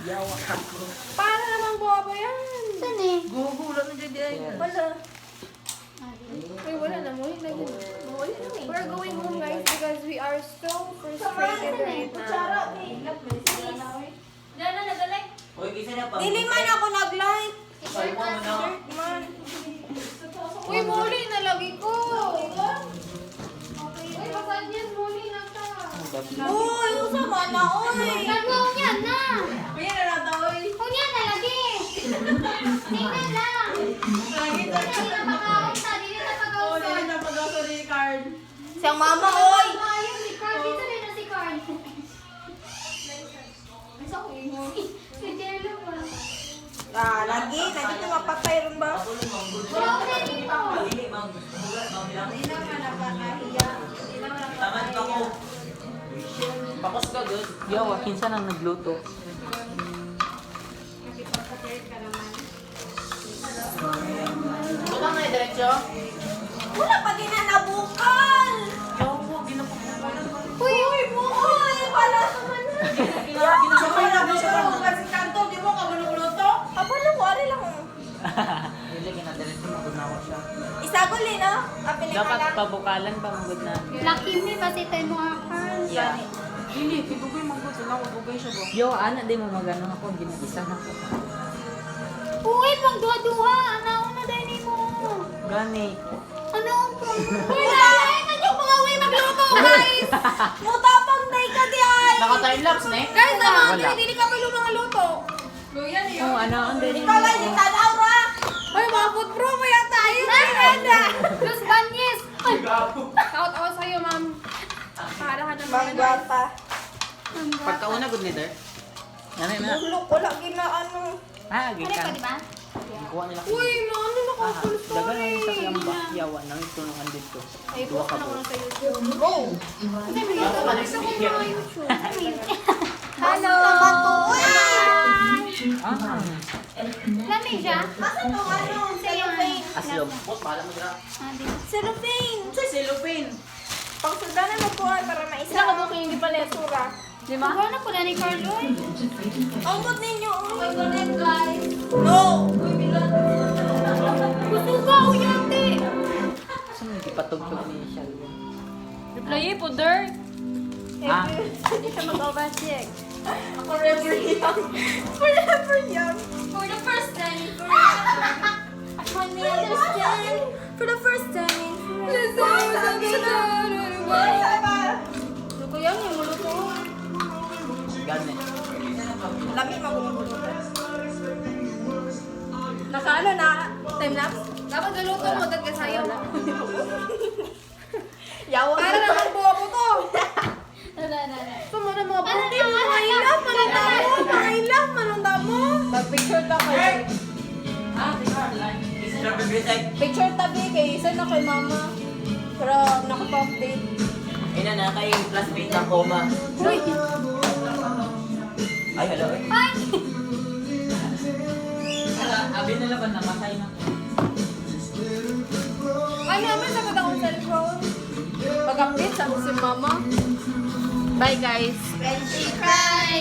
Yawa ka. Paano naman guwapo yan? Saan eh? Gugulat na dyan. Wala. Uy, wala na mo. We're going home guys because we are so frustrated right now. Dala na, dala. Uy, kisa na pa. Dili man ako nag-like. Ay, mo na. Man. Uy, muli na lagi ko. Uy, basad yan. Muli na ka. Uy, usama na, uy. Nagawang yan na. Uy, na na uy. Kung yan na lagi. Tingnan lang. Dili na pagkaunta, dili na pagkaunta. Siyang mama, uy. Ayun, si Carl. Dito rin na si Carl. Si Jello ba? Ah, lagi. Nandito mapatay rin ba? Wala ko na dito. Taman ka ko. Bakos ka, good. Yawa, kinsa nang nagluto. Wala nga, diretso. Wala pa din na nabukal. Yawa, ginapakukulan. Uy, uy, uy. Pala naman na. Ginasakay na mo siya. Kasi kanto, di mo ka maluluto? Abalo ko, ari lang. Hindi, kinadiretso, magunawa siya. Isagol eh, no? Apilin ka Dapat lang. pabukalan pa, magod na. Lucky me kasi tayo mga Carl. Yeah. Hindi, pitugoy mo ko. Sila ko tugay siya ba? Yo, ana, di mo magano ako. Ginagisa na ako. Uy, pang duha-duha. Ano na dahil mo? Gani. Ano ang pang? Uy, dahil na yung mga uwi magluto, guys. Mutapang day ka di ay. Naka-timelapse na eh? Guys, naman, Wala. hindi ka pa mga luto. Oo, ano, ang dali. Ikaw lang, yung tanaw ra. Ay, mga food pro mo yan tayo. Ganda. Los Banyes. Ay, Shout out sa'yo, ma'am. Para ka naman. Manggata. Pagkauna, good leader. Ano yun na? Bulok ko lagi na ano. Ah, ano pa, gikan. di ba? Kuha nila. Uy, ano na Ah, ko dagan lang sa kiyamba. Yawa, nang itulungan dito. Ay, Dua post ka na ko po. na sa YouTube. Go! Hindi, may luto pa rin sa mga YouTube. Hello! Ah, Lamig siya? Asa to ano? Cellophane. aslog. Boss, pala mo dira. Ah, di. Cellophane. Cellophane. Pagsudanan mo po para maisa. Sila ka booking hindi pala sura. Di ba? Ano po na ni Carl doon? Ambot ninyo. Oh my God, guys. No! Gusto ka, uyate. Saan hindi patugtog ni siya? Reply po, der. Ah, Hindi siya mag-overcheck. Forever young. Forever young. For the first time. When we understand. For the first time. Luto yan, yung muluto. gani. Lami maguluto. Nakaano na? Time lapse? Dapat galuto mo, dad ka sayo. Yawa. Para naman buwa mo to. Ito mo na mga puti, mga ilap, manunda mo, mga ilap, manunda mo. Mag-picture ta kayo. Picture tabi kay isa na kay mama. Pero nakapa-update. Ina na kay classmate ng coma. Uy! Ay, hello eh. Ay! Abi na laban na matay na. Ay, namin sa akong cellphone. Pag-update, sabi si mama. Bye guys. Friendship cry!